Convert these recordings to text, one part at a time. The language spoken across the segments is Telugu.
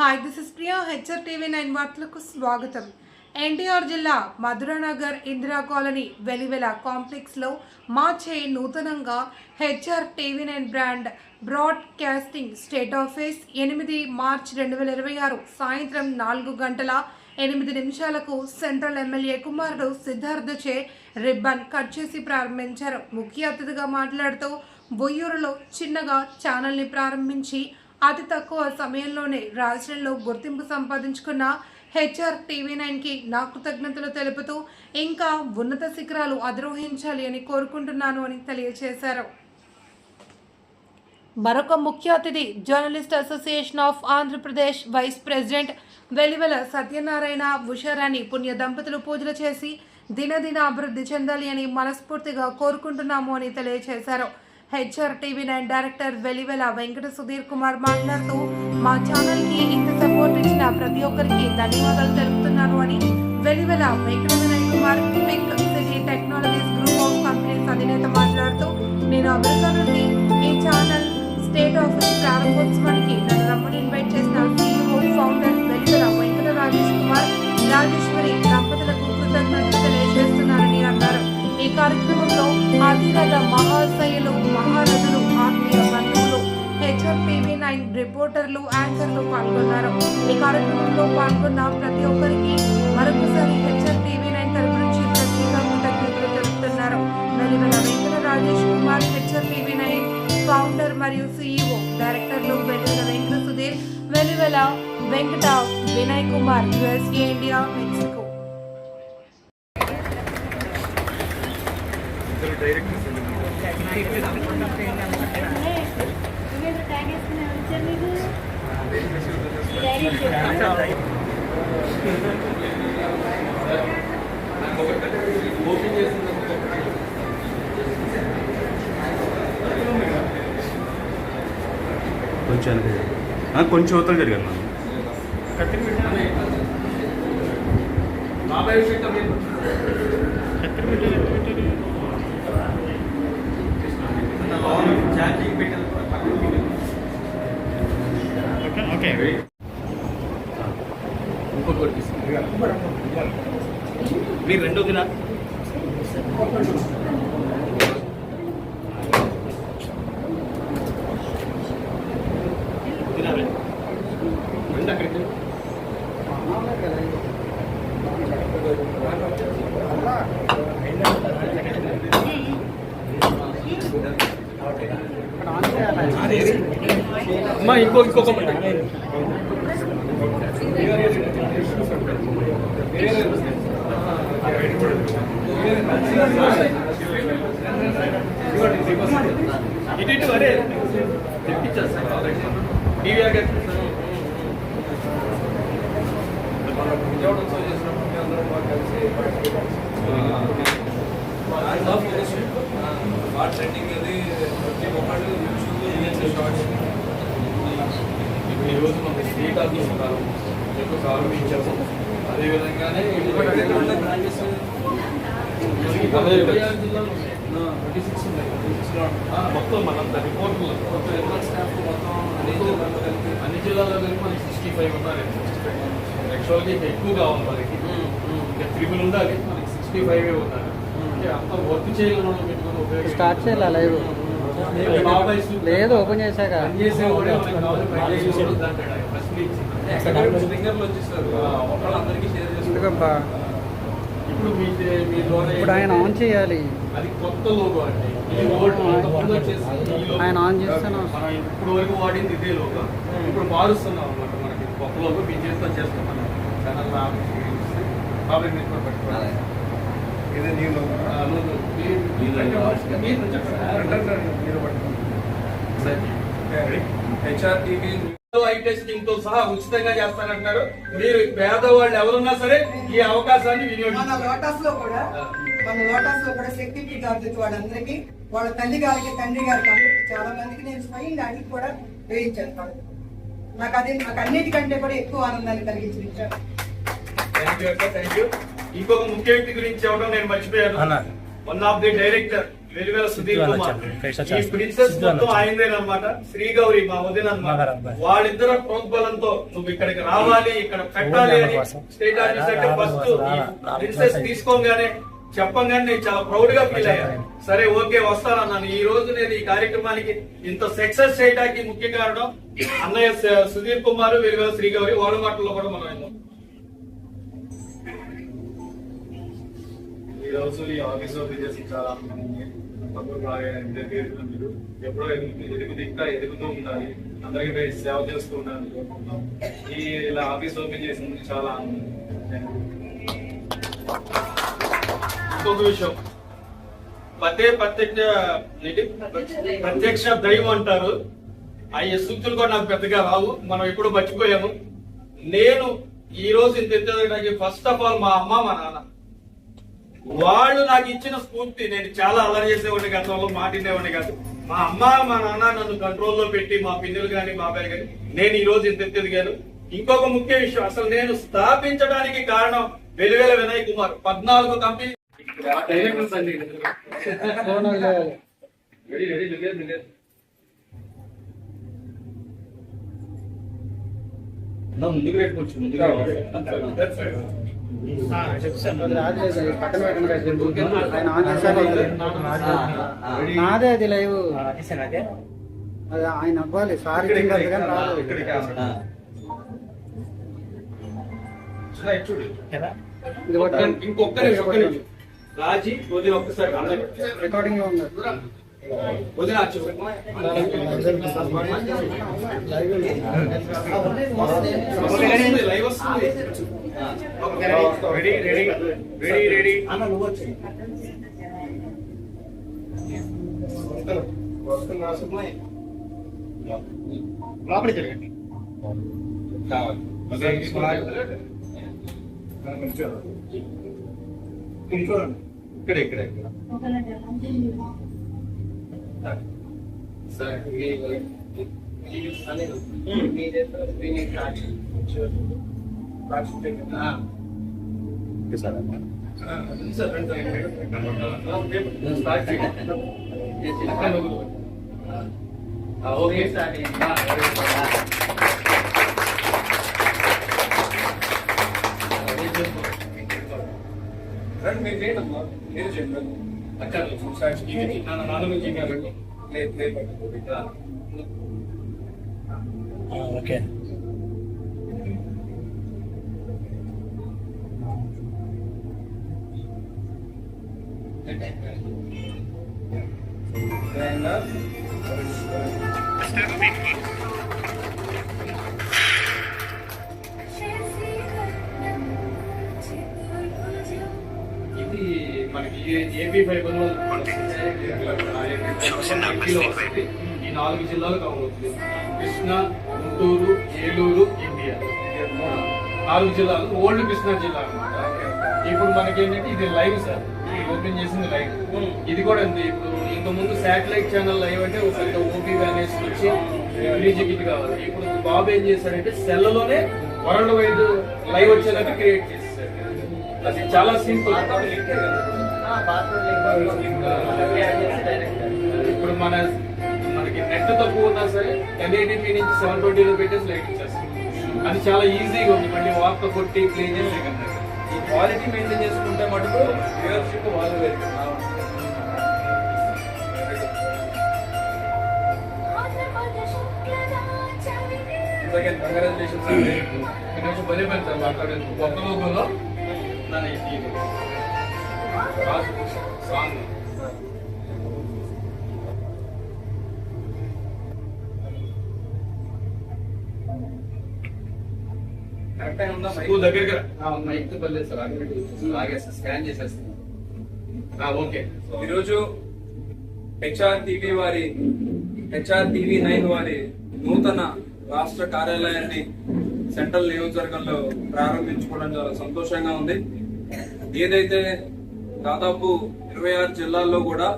Hi this is Priya HR TV 9 వార్తలకు స్వాగతం. ఎన్టీఆర్ జిల్లా మధురానగర్ ఇందిరా కాలనీ వెలివెల కాంప్లెక్స్లో మార్చే నూతనంగా HR TV 9 brand broadcasting state office 8 March 2026 సాయంత్రం 4 గంటల 8 నిమిషాలకు సెంట్రల్ ఎమ్మెల్యే కుమారుడు సిద్ధార్థచే రిబ్బన్ కట్ చేసి ప్రారంభించారు. ముఖ్య అతిథిగా మాట్లాడుతూ బొయ్యూరులో చిన్నగా ఛానల్ని ప్రారంభించి అతి తక్కువ సమయంలోనే రాష్ట్రంలో గుర్తింపు సంపాదించుకున్న హెచ్ఆర్ టీవీ 9కి నా కృతజ్ఞతలు తెలుపుతూ ఇంకా ఉన్నత శిఖరాలు అధిరోహించాలి అని కోరుకుంటున్నాను అని తెలియజేశారు. మరొక ముఖ్య అతిథి journalist association of Andhra Pradesh vice president Velivela Satyanarayana Usharani పుణ్య దంపతులు పూజలు చేసి దినదిన అభివృద్ధి చెందాలి అని మనస్ఫూర్తిగా కోరుకుంటున్నాము అని తెలియజేశారు. HR TV 9 director Velivela Venkata Sudheer Kumar మాట్లాడుతూ మా ఛానల్కి ఇంత సపోర్ట్ ఇచ్చిన ప్రతి ఒక్కరికి ధన్యవాదాలు తెలుపుతున్నాను అని Velivela Venkata Vinay Kumar pick city technologies group of companies అధినేత మాట్లాడుతూ నేను అమెరికా నుండి ఈ ఛానల్ స్టేట్ ఆఫీస్ ప్రారంభోత్సవానికి నన్ను రమ్మని ఇన్వైట్ చేసిన CEO ఫౌండర్ వెలివెల వెంకట రాజేష్ కుమార్ రాజేశ్వరి దంపతులకు కృతజ్ఞతలు తెలియజేస్తున్నారని అన్నారు. ఈ కార్యక్రమంలో అతిరథ మహాశయులు మహారథులు ఆత్మీయ బంధువులు హెచ్ఆర్ టీవీ 9 రిపోర్టర్లు యాంకర్లు పాల్గొన్నారు. ఈ కార్యక్రమంలో పాల్గొన్న ప్రతి ఒక్కరికి మరొకసారి హెచ్ఆర్ టీవీ 9 తరపు నుంచి ప్రత్యేక కృతజ్ఞతలు తెలుపుతున్నారు. Velivela Venkata Rajesh Kumar HR TV 9 founder మరియు CEO డైరెక్టర్లు Velivela Venkata Sudheer Velivela Venkata Vinay Kumar USA India Mexico. కొంచెం అవతల జరిగాను మీరు రెండో దిన రెండు అక్కడికి అమ్మా ఇంకొక ఇటు అరే తెప్పించేస్తాను టీవీ విజయవాడ చేసినప్పుడు అందరం బాగా కలిసి షార్ట్ ట్రెండింగ్ అది ప్రతి ఒక్కళ్ళు యూట్యూబ్ షార్ట్స్ ఈరోజు మన స్టేట్ ఆఫీస్ ప్రారంభించాము. అదేవిధంగానే బ్రాంచెస్ 26 ఉన్నాయి. మొత్తం మనంతా రిపోర్టులు మొత్తం ఎమ్మెల్యే స్టాఫ్ మొత్తం అన్ని జిల్లాల్లో కలిపి మనకి 65 ఉన్నారు. 65 యాక్చువల్గా ఇంకా ఎక్కువ కావాలి మనకి, ఇంకా 3 ఉండాలి, మనకి 65 ఉన్నారు. అంటే అంత వర్క్ చేయగలను పెట్టుకుని స్టార్ట్ చేయాలి లైవ్ లేదు ఓపెన్ చేశాక స్ప్రింగర్లు వచ్చేసారు. ఒకళ్ళందరికీ షేర్ చేసుకుంటా. ఇప్పుడు ఆయన ఆన్ చేయాలి. అది కొత్త లోగో అండి. ఈ ఓల్డ్ వచ్చేసి ఆయన ఆన్ చేస్తాను. మనం ఇప్పుడు వరకు వాడింది ఇదే లోగో, ఇప్పుడు మారుస్తున్నాం అన్నమాట. మనకి కొత్త లోగో మీ చేస్తా చేస్తున్నాం. ఛానల్ కాబట్టి మీరు కూడా పెట్టుకోవాలి. ఇదే new logo HR TV I testing తో సహా ఉచితంగా చేస్తానంటున్నారు. మీరు పేదవాళ్ళు ఎవరున్నా సరే ఈ అవకాశాన్ని వినియోగించారు. మన లోటస్ లో కూడా సెక్యూరిటీ గార్డు వాళ్ళందరికీ వాళ్ళ తల్లి గారికి తండ్రి గారికి అందరికి చాలా మందికి నేను స్వయంగా అడిగి కూడా వేయించాను. నాకు అన్నిటికంటే కూడా ఎక్కువ ఆనందాన్ని కలిగించారు. ఇంకొక ముఖ్య వ్యక్తి గురించి చెప్పడం నేను మర్చిపోయాను. One of the director Velivela Sudheer Kumar. ఈ ప్రిన్సెస్ మొత్తం ఆయనదేనమాట. శ్రీగౌరి మా వదిన అన్నమాట. వాళ్ళిద్దరు ప్రోద్బలంతో నువ్వు ఇక్కడికి రావాలి, ఇక్కడ పెట్టాలి అని స్టేట్ అడ్మినిస్ట్రేటర్ ఫస్ట్ ప్రిన్సెస్ తీసుకోగానే చెప్పంగానే నేను చాలా ప్రౌడ్ గా ఫీల్ అయ్యాను. సరే ఓకే వస్తానన్నాను. ఈ రోజు నేను ఈ కార్యక్రమానికి ఇంత సక్సెస్ చేయడానికి ముఖ్య కారణం అన్నయ్య సుధీర్ కుమార్, వెలివేల శ్రీగౌరి. వాళ్ళ మాటల్లో కూడా మనం ఈ రోజు ఈ ఆఫీస్ ఓపెన్ చేసి చాలా ఆనందంగా ఎప్పుడో ఎదుగుతూ ఇంకా ఎదుగుతూ ఉండాలి, అందరికీ సేవ చేస్తూ ఉండాలి. ఇలా ఆఫీస్ ఓపెన్ చేసినందుకు చాలా ఆనందం. ఇంకొక విషయం, ప్రత్యక్ష దైవం అంటారు. అయ్యే సూక్తులు కూడా నాకు పెద్దగా రావు, మనం ఎప్పుడు మర్చిపోయాము. నేను ఈ రోజు ఇంత ఫస్ట్ ఆఫ్ ఆల్ మా అమ్మ మా నాన్న వాళ్ళు నాకు ఇచ్చిన స్ఫూర్తి. నేను చాలా అల్లరి చేసేవాడిని, గతంలో మాటినేవాడిని కాదు. మా అమ్మ మా నాన్న నన్ను కంట్రోల్లో పెట్టి, మా పిల్లలు కానీ బాబాయ్ కానీ నేను ఈ రోజు ఇంత ఎదిగాను. ఇంకొక ముఖ్య విషయం, అసలు నేను స్థాపించడానికి కారణం వెలివేల వినయ్ కుమార్. 14 కంపెనీ డైరెక్టర్స్ అండి. ముందుకు రేపు ముందుగా నాదే అది లైవ్ ఆయన అవ్వాలి సార్ ఇంకొక రాజీ వదిన ఒక్కసారి రికార్డింగ్ లో ఉంది. వదిన లైవ్ వస్తుంది. రెడీ రెడీ రెడీ రెడీ లోపలికి వెళ్ళండి. ఇక్కడ ఇక్కడ ఇక్కడ ఓకే మీరేనమ్మా మీరు చెప్పండి. అక్కడ నాన్న నుంచి ఓకే ఇది మనకి ఏపీ 500 వస్తుంది. ఈ 4 జిల్లాలు కవర్ అవుతుంది. కృష్ణా, గుంటూరు, ఏలూరు, ఇండియా 4 జిల్లాలు. ఓల్డ్ కృష్ణా జిల్లా అనమాట. ఇప్పుడు మనకి ఏంటంటే ఇది లైవ్ సార్, ఓపెన్ చేసింది లైవ్. ఇది కూడా ఉంది. ఇప్పుడు ఇంత ముందు శాటిలైట్ ఛానల్ లైవ్ అంటే ఒకసారి ఓపీ వ్యానేజ్ వచ్చి రిలీజ్ కావాలి. ఇప్పుడు బాబు ఏం చేశాడంటే సెల్లోనే వరల్డ్ వైడ్ లైవ్ వచ్చేలాగా క్రియేట్ చేశారు. అది చాలా సింపుల్. ఇప్పుడు మనకి నెట్ తక్కువ ఉన్నా సరే 1080p నుంచి 720లో పెట్టేసి లైట్ ఇచ్చేస్తాం. అది చాలా ఈజీగా ఉంది. మళ్ళీ వార్త కొట్టి ప్లే చేసే కన్నా ఈ క్వాలిటీ మెయింటైన్ చేసుకుంటే మటుకు వ్యూవర్షిప్ వాళ్ళు కంగ్రాచులేషన్స్ అండి. కొంచెం పని పని సార్ మాట్లాడేది కొత్త లోకంలో సాంగ్ దగ్గర మైక్ పర్లేదు సార్, ఆగేస్తా స్కాన్ చేసేస్తాను. ఓకే. ఈరోజు హెచ్ఆర్ టీవీ 9 వారి నూతన రాష్ట్ర కార్యాలయాన్ని సెంట్రల్ నియోజకవర్గంలో ప్రారంభించుకోవడం చాలా సంతోషంగా ఉంది. ఏదైతే దాదాపు 26 జిల్లాల్లో కూడా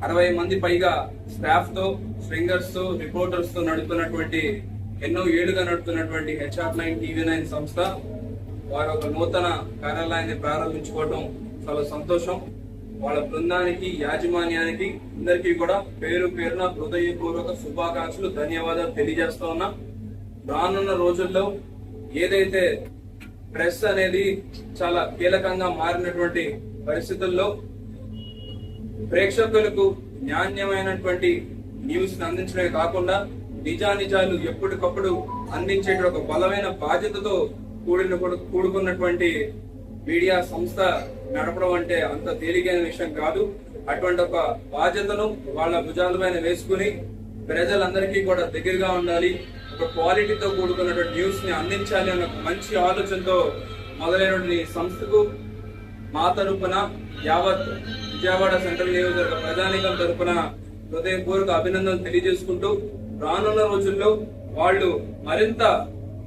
60 మంది పైగా స్టాఫ్ తో, స్ట్రింగర్స్ తో, రిపోర్టర్స్ తో నడుపుతున్నటువంటి ఎన్నో ఏళ్లుగా నడుపుతున్నటువంటి HR9 టీవీ 9 సంస్థ వారు ఒక నూతన కార్యాలయాన్ని ప్రారంభించుకోవడం చాలా సంతోషం. వాళ్ళ బృందానికి, యాజమాన్యానికి అందరికీ కూడా పేరు పేరున హృదయపూర్వక శుభాకాంక్షలు, ధన్యవాదాలు తెలియజేస్తా ఉన్నా. రానున్న రోజుల్లో ఏదైతే ప్రెస్ అనేది చాలా కీలకంగా మారినటువంటి పరిస్థితుల్లో ప్రేక్షకులకు నాణ్యమైనటువంటి న్యూస్ అందించడమే కాకుండా నిజానిజాలు ఎప్పటికప్పుడు అందించే ఒక బలమైన బాధ్యతతో కూడుకున్నటువంటి మీడియా సంస్థ నడపడం అంటే అంత తేలికైన విషయం కాదు. అటువంటి ఒక బాధ్యతను వాళ్ళ భుజాలపైన వేసుకుని ప్రజలందరికీ కూడా దగ్గరగా ఉండాలి, ఒక క్వాలిటీతో కూడుకున్నటువంటి న్యూస్ ని అందించాలి అన్న ఒక మంచి ఆలోచనతో మొదలైనటువంటి సంస్థకు మా తరపున యావత్ విజయవాడ సెంట్రల్ నియోజకవర్గ ప్రజానీకం తరపున హృదయపూర్వక అభినందనలు తెలియజేసుకుంటూ రానున్న రోజుల్లో వాళ్ళు మరింత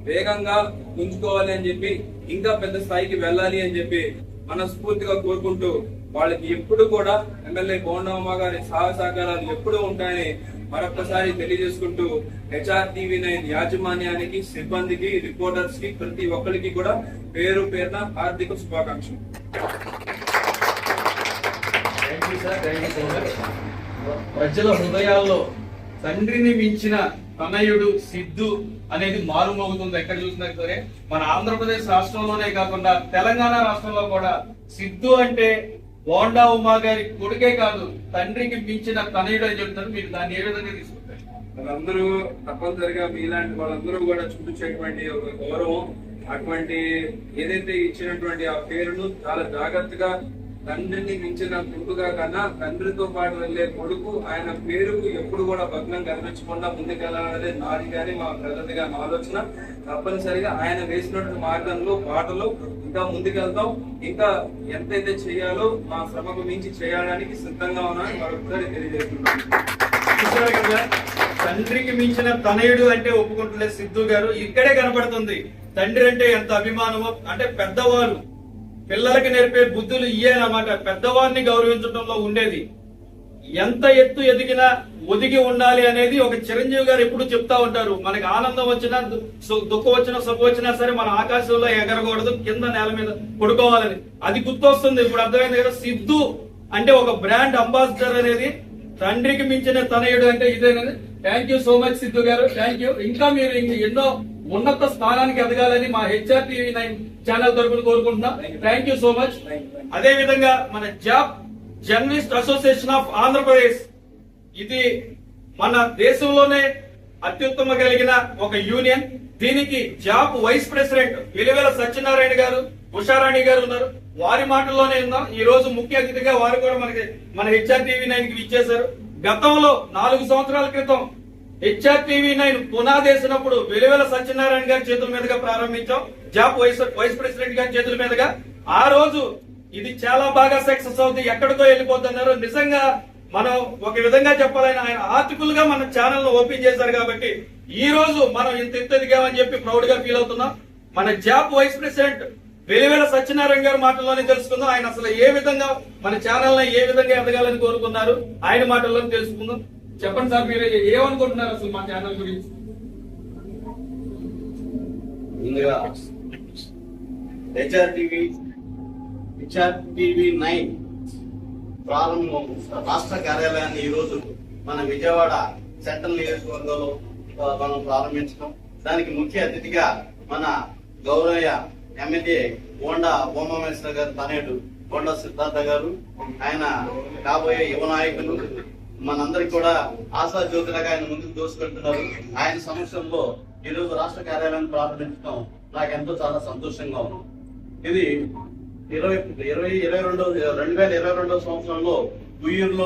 వేగంగా పుంజుకోవాలి అని చెప్పి, ఇంకా పెద్ద స్థాయికి వెళ్ళాలి అని చెప్పి మనస్ఫూర్తిగా కోరుకుంటూ వాళ్ళకి ఎప్పుడు కూడా ఎమ్మెల్యే బోండమ్మ గారి సహకారాలు ఎప్పుడూ ఉంటాయని మరొకసారి తెలియజేసుకుంటూ HR-TV9 యాజమాన్యానికి, సిబ్బందికి, రిపోర్టర్స్ కి, ప్రతి ఒక్కరికి కూడా పేరు పేరున హార్దిక శుభాకాంక్షలు. ప్రజల హృదయాల్లో తండ్రిని మించిన తనయుడు సిద్ధు అనేది మారుమోగుతుంది. ఎక్కడ చూసినా సరే మన ఆంధ్రప్రదేశ్ రాష్ట్రంలోనే కాకుండా తెలంగాణ రాష్ట్రంలో కూడా సిద్ధు అంటే బోండా ఉమా గారి కొడుకే కాదు, తండ్రికి మించిన తనయుడు అని చెప్తారు. మీరు దాన్ని ఏ విధంగా తీసుకుంటారు? వాళ్ళందరూ తప్పనిసరిగా మీలాంటి వాళ్ళందరూ కూడా చూపించేటువంటి ఒక గౌరవం, అటువంటి ఏదైతే ఇచ్చినటువంటి ఆ పేరును చాలా జాగ్రత్తగా, తండ్రిని మించిన కొడుకుగా కన్నా తండ్రితో పాటు వెళ్లే కొడుకు, ఆయన పేరుకు ఎప్పుడు కూడా భగ్నం కనిపించకుండా ముందుకెళ్లాలనేది నాది కానీ మా ప్రజలది కానీ ఆలోచన. తప్పనిసరిగా ఆయన వేసినటువంటి మార్గంలో, బాటలో ఇంకా ముందుకెళ్తాం. ఇంకా ఎంతైతే చేయాలో మా శ్రమకు మించి చేయడానికి సిద్ధంగా ఉన్నామని మరొకసారి తెలియజేస్తున్నాం. చూసారు కదా, తండ్రికి మించిన తనయుడు అంటే ఒప్పుకుంటలేదు సిద్ధు గారు. ఇక్కడే కనపడుతుంది తండ్రి అంటే ఎంత అభిమానమో. అంటే పెద్దవాళ్ళు పిల్లలకి నేర్పే బుద్ధులు ఇయ్యేనమాట. పెద్దవాడిని గౌరవించడంలో ఉండేది. ఎంత ఎత్తు ఎదిగినా ఒదిగి ఉండాలి అనేది ఒక చిరంజీవి గారు ఎప్పుడు చెప్తా ఉంటారు. మనకి ఆనందం వచ్చినా, దుఃఖం వచ్చినా, సుఖం వచ్చినా సరే మన ఆకాశంలో ఎగరకూడదు, కింద నేల మీద పడుకోవాలని. అది గుర్తొస్తుంది. ఇప్పుడు అర్థమైంది కదా, సిద్ధు అంటే ఒక బ్రాండ్ అంబాసిడర్ అనేది. తండ్రికి మించిన తనయుడు అంటే ఇదేనది. Thank you so much Siddhu garu, thank you. ఇంకా మీరు ఎన్నో ఉన్నత స్థానానికి ఎదగాలని మా HR-TV9 ఛానల్ తరపున కోరుకుంటున్నాం. Thank you so much. అదే విధంగా మన job journalist association of Andhra Pradesh, ఇది మన దేశంలోనే అత్యుత్తమ కలిగిన ఒక యూనియన్. దీనికి జాబ్ వైస్ ప్రెసిడెంట్ వెలివేల సత్యనారాయణ గారు, ఉషారాణి గారు ఉన్నారు. వారి మాటల్లోనే ఉందాం. ఈ రోజు ముఖ్య అతిథిగా వారు కూడా మన HR-TV9 కి ఇచ్చేశారు. గతంలో 4 సంవత్సరాల క్రితం HR-TV9 పునాదేసినప్పుడు వెలివేల సత్యనారాయణ గారి చేతుల మీదుగా ప్రారంభించాం, జాబ్ వైస్ ప్రెసిడెంట్ గారి చేతుల మీదుగా. ఆ రోజు ఇది చాలా బాగా సక్సెస్ అవుతుంది, ఎక్కడికో వెళ్ళిపోతున్నారు. నిజంగా మనం ఒక విధంగా చెప్పాలని ఆయన ఆర్టికల్ గా మన ఛానల్ ను ఓపెన్ చేశారు కాబట్టి ఈ రోజు మనం ఇంత ఎదిగామని చెప్పి ప్రౌడ్ గా ఫీల్ అవుతున్నాం. మన జాబ్ వైస్ ప్రెసిడెంట్ వెలివేల సత్యనారాయణ గారి మాటల్లోనే తెలుసుకుందాం. ఆయన అసలు ఏ విధంగా మన ఛానల్ ని ఏ విధంగా ఎదగాలని కోరుకున్నారు, ఆయన మాటల్లోనే తెలుసుకుందాం. చెప్పండి సార్, మీరు ఏమనుకుంటున్నారు అసలు మా ఛానల్ గురించి? ముందుగా HR-TV9 ప్రారంభం రాష్ట్ర కార్యాలయాన్ని ఈ రోజు మన విజయవాడ సెంట్రల్ నియోజకవర్గంలో మనం ప్రారంభించడం, దానికి ముఖ్య అతిథిగా మన గౌరవ ఎమ్మెల్యే బోండా ఉమామహేశ్వర గారు తనయుడు బోండా సిద్ధార్థ గారు, ఆయన కాబోయే యువ నాయకులు, మనందరికి కూడా ఆశా జ్యోతిలాగా ఆయన ముందుకు దోసుకెళ్తున్నారు. ఆయన సమక్షంలో ఈ రోజు రాష్ట్ర కార్యాలయాన్ని ప్రారంభించడం నాకెంతో చాలా సంతోషంగా ఉంది. ఇది 2022 సంవత్సరంలో ఉయ్యూరులో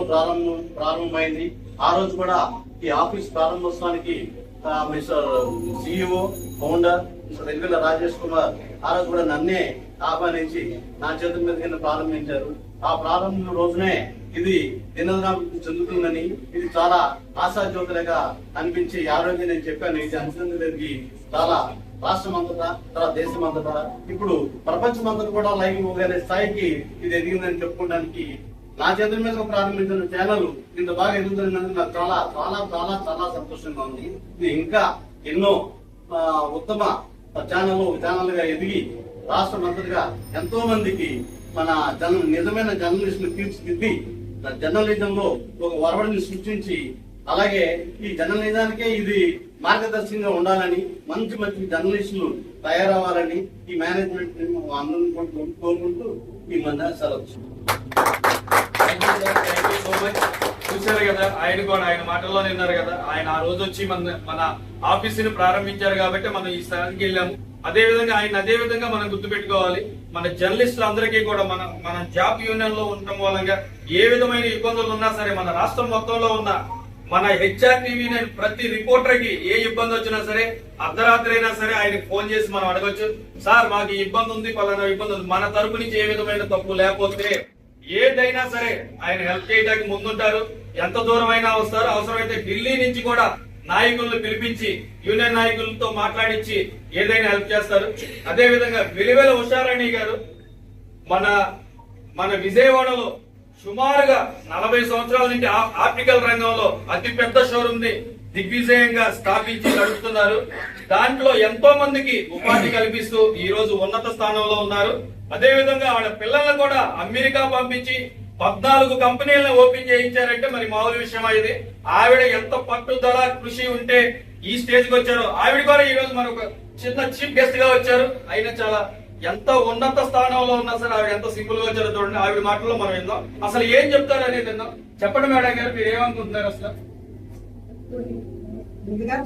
ప్రారంభమైంది. ఆ రోజు కూడా ఈ ఆఫీస్ ప్రారంభోత్సవానికి mister CEO founder mister Velivela Rajesh Kumar ఆ రోజు కూడా నన్నే ఆహ్వానించి నా చేతుల మీద ప్రారంభించారు. ఆ ప్రారంభం రోజునే ఇది దినదినాభివృద్ధి చెందుతుందని, ఇది చాలా ఆశాజ్యోతులుగా అనిపించి ఆ రోజు నేను చెప్పాను, ఇది అనుసరించి చాలా రాష్ట్రం అంతటా, తర్వాత దేశం అంతటా, ఇప్పుడు ప్రపంచం అంతటా కూడా లైవ్ అనే స్థాయికి ఇది ఎదిగిందని చెప్పుకోవడానికి నా చేతుల మీద ప్రారంభించిన ఛానల్ ఇంత బాగా ఎదుగుతున్నందుకు నాకు చాలా చాలా చాలా చాలా సంతోషంగా ఉంది. ఇది ఇంకా ఎన్నో ఉత్తమ ఛానల్ గా ఎదిగి రాష్ట్రం అంతటిగా ఎంతో మందికి మన నిజమైన జర్నలిస్టులు తీర్చిదిద్ది జర్నలిజంలో ఒక వరవడిని సృష్టించి, అలాగే ఈ జర్నలిజానికే ఇది మార్గదర్శకంగా ఉండాలని, మంచి మంచి జర్నలిస్టులు తయారవ్వాలని ఈ మేనేజ్మెంట్ అందరూ కోరుకుంటూ ఈ మధ్య సెలవు. చూశారు కదా, ఆయన కూడా ఆయన మాటల్లో విన్నారు కదా, ఆయన ఆ రోజు వచ్చి మన ఆఫీసుని ప్రారంభించారు కాబట్టి మనం ఈ స్థానానికి వెళ్ళాము. అదే విధంగా మనం గుర్తుపెట్టుకోవాలి, మన జర్నలిస్టులు అందరికీ కూడా మన జాబ్ యూనియన్ లో ఉండటం మూలంగా ఏ విధమైన ఇబ్బందులు ఉన్నా సరే, మన రాష్ట్రం మొత్తంలో ఉన్న మన హెచ్ఆర్టీవీ ప్రతి రిపోర్టర్ కి ఏ ఇబ్బంది వచ్చినా సరే, అర్ధరాత్రి అయినా సరే ఆయనకి ఫోన్ చేసి మనం అడగొచ్చు, సార్ మాకు ఈ ఇబ్బంది ఉంది, పలానా ఇబ్బంది ఉంది, మన తరపు నుంచి ఏ విధమైన తప్పు లేకపోతే ఏదైనా సరే ఆయన హెల్ప్ చేయడానికి ముందుంటారు. ఎంత దూరం అయినా వస్తారు. అవసరమైతే ఢిల్లీ నుంచి కూడా నాయకులను పిలిపించి యూనియన్ నాయకులతో మాట్లాడించి ఏదైనా హెల్ప్ చేస్తారు. అదే విధంగా వెలివెల ఉషారాణి గారు మన విజయవాడలో సుమారుగా 40 సంవత్సరాల నుంచి ఆప్టికల్ రంగంలో అతి పెద్ద షోరూమ్ ని దిగ్విజయంగా స్థాపించి నడుపుతున్నారు. దాంట్లో ఎంతో మందికి ఉపాధి కల్పిస్తూ ఈ రోజు ఉన్నత స్థానంలో ఉన్నారు. అదే విధంగా వాళ్ళ పిల్లలను కూడా అమెరికా పంపించి 14 కంపెనీలను ఓపెన్ చేయించారంటే మరి మామూలు విషయం ఇది. ఆవిడ ఎంత పట్టుదల కృషి ఉంటే ఈ స్టేజ్ కి వచ్చారో, ఆవిడ కూడా ఈ రోజు మనకు చిన్న చీఫ్ గెస్ట్ గా వచ్చారు. అయినా చాలా ఎంత ఉన్నత స్థానంలో ఉన్నా సరే ఆవిడ ఎంత సింపుల్ గా వచ్చారో చూడండి. ఆవిడ మాటల్లో మనం విందాం, అసలు ఏం చెప్తారు అనేది విందాం. చెప్పండి మేడం గారు, మీరు ఏమనుకుంటున్నారు అసలు? ముందుగా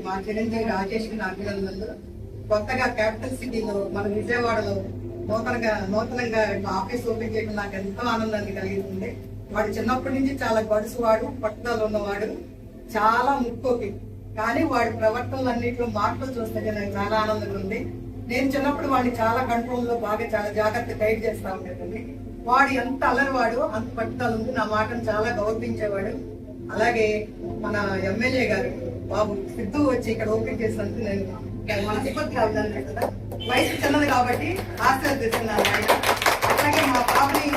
మా చిరంజీవి రాజేష్ అభినందనలు. కొత్తగా క్యాపిటల్ సిటీలో మన విజయవాడలో నూతనంగా ఆఫీస్ ఓపెన్ చేయడం నాకు ఎంతో ఆనందాన్ని కలిగిస్తుంది. వాడు చిన్నప్పటి నుంచి చాలా గడుసువాడు, పట్టుదల ఉన్నవాడు, చాలా ముక్కోపి. కానీ వాడి ప్రవర్తనలన్నింటిలో మార్పులు చూస్తే నాకు చాలా ఆనందంగా ఉంది. నేను చిన్నప్పుడు వాడిని చాలా కంట్రోల్లో బాగా చాలా జాగ్రత్త గైడ్ చేస్తా ఉండేదండి. వాడు ఎంత అలరివాడు అంత పట్టుదల ఉంది. నా మాటను చాలా గౌరవించేవాడు. అలాగే మన ఎమ్మెల్యే గారు బాబు సిద్ధు వచ్చి ఇక్కడ ఓపెన్ చేసినందుకు నేను మనస్ఫూర్తిగా అభినందన కదా. వయసు చిన్నది కాబట్టి ఆశీర్వదిస్తున్నాను ఆయన. అట్లాగే మా బాబుని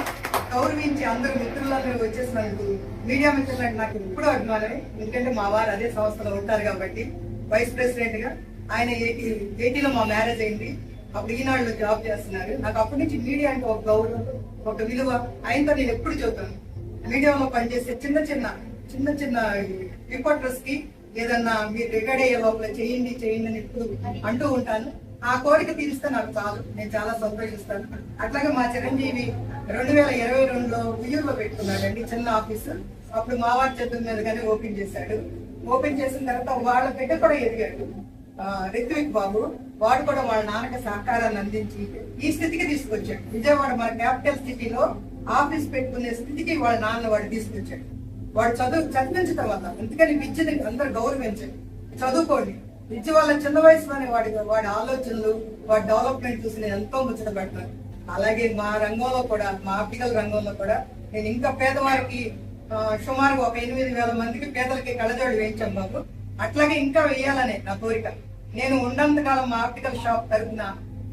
గౌరవించి అందరు మిత్రులందరూ వచ్చేసినందుకు మీడియా మిత్రులంటే నాకు ఇప్పుడు అభిమానమే. ఎందుకంటే మా వారు అదే సంస్థలో ఉంటారు కాబట్టి. వైస్ ప్రెసిడెంట్ గా ఆయన 80లో మా మ్యారేజ్ అయింది. అప్పుడు ఈనాడులో జాబ్ చేస్తున్నారు. నాకు అప్పటి నుంచి మీడియా అంటే ఒక గౌరవం, ఒక విలువ. ఆయనతో నేను ఎప్పుడు చెబుతాను, మీడియాలో పనిచేసే చిన్న చిన్న రిపోర్టర్స్ కి ఏదన్నా మీరు రికార్డ్ అయ్యే లోపల చేయండి అని ఎప్పుడు అంటూ ఉంటాను. ఆ కోరిక తీరిస్తే నాకు చాలు, నేను చాలా సంతోషిస్తాను. అట్లాగే మా చిరంజీవి 2022లో ఉయ్యూరులో పెట్టుకున్నాడండి చిన్న ఆఫీసు. అప్పుడు మావారి చేతుల మీదగానే ఓపెన్ చేశాడు. ఓపెన్ చేసిన తర్వాత వాళ్ళ బిడ్డ కూడా ఎదిగాడు, రిత్విక్ బాబు. వాడు కూడా వాళ్ళ నాన్నకి సహకారాన్ని అందించి ఈ స్థితికి తీసుకొచ్చాడు. విజయవాడ మన క్యాపిటల్ సిటీలో ఆఫీస్ పెట్టుకునే స్థితికి వాళ్ళ నాన్న వాడు తీసుకొచ్చాడు. వాడు చదివించడం వల్ల, అందుకని విద్యని అందరు గౌరవించండి, చదువుకోండి. విద్య వల్ల చిన్న వయసులోనే వాడి ఆలోచనలు, వాడి డెవలప్మెంట్ చూసి నేను ఎంతో ముచ్చట పెడతాను. అలాగే మా రంగంలో కూడా, మా ఆప్టికల్ రంగంలో కూడా నేను ఇంకా పేదవారికి సుమారుగా ఒక 8,000 మందికి పేదలకి కళ్ళజోడు వేయించాం బాబు. అట్లాగే ఇంకా వేయాలనే నా కోరిక. నేను ఉన్నంతకాలం మా ఆప్టికల్ షాప్ తరఫున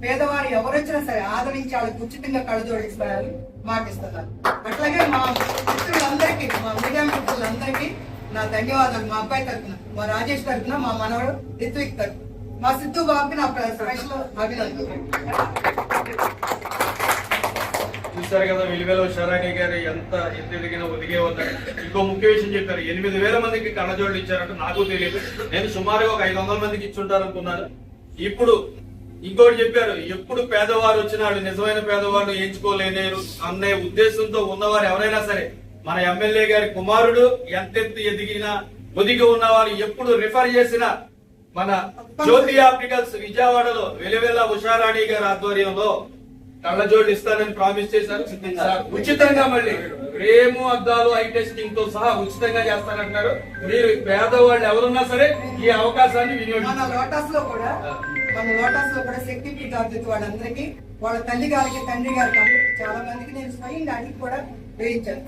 పేదవారు ఎవరొచ్చినా సరే ఆదరించి వాళ్ళకి ఉచితంగా కళ్ళజోడు ఇస్తారని మాటిస్తున్నాను. అట్లాగే మా మిత్రులందరికీ, మా మీడియా మిత్రులందరికీ నా ధన్యవాదాలు. మా అబ్బాయి తరఫున, మా రాజేష్ తరఫున, మా మనవడు రిత్విక్ తరఫున, మా సిద్ధు బాబుకి నా స్పెషల్ అభినందనలు. చూసారు కదా వెలివెల ఉషారాణి గారు ఎంత ఎదిగినా ఒదిగే ఉన్నారు. ఇంకో ముఖ్య విషయం చెప్పారు, 8,000 మందికి కళ్ళజోళ్ళు ఇచ్చారంటే నాకు తెలియదు. నేను సుమారుగా ఒక 500 మందికి ఇచ్చుంటారు అనుకున్నాను. ఇప్పుడు ఇంకోటి చెప్పారు, ఎప్పుడు పేదవారు వచ్చినాడు నిజమైన పేదవారు ఎంచుకోలేనేరు అనే ఉద్దేశంతో ఉన్నవారు ఎవరైనా సరే, మన ఎమ్మెల్యే గారి కుమారుడు ఎంతెత్తు ఎదిగినా ఒదిగి ఉన్నవారు ఎప్పుడు రిఫర్ చేసిన మన జ్యోతి ఆప్టికల్స్ విజయవాడలో వెలివెల ఉషారాణి గారి ఆధ్వర్యంలో కళ్ళజోళ్ళు ఇస్తానని ప్రామిస్ చేశారు. ఉచితంగా మళ్ళీ ఫ్రేము, అద్దాలు, ఐ టెస్టింగ్ తో సహా ఉచితంగా చేస్తానంటున్నారు. మీరు పేదవాళ్ళు ఎవరున్నా సరే ఈ అవకాశాన్ని వినియోగించారు. మన లోటస్ లో కూడా సెక్యూరిటీ గార్డు వాళ్ళందరికీ, వాళ్ళ తల్లి గారికి, తండ్రి గారికి, అందరికి చాలా మందికి నేను స్వయంగా అడిగి కూడా వేయించాను.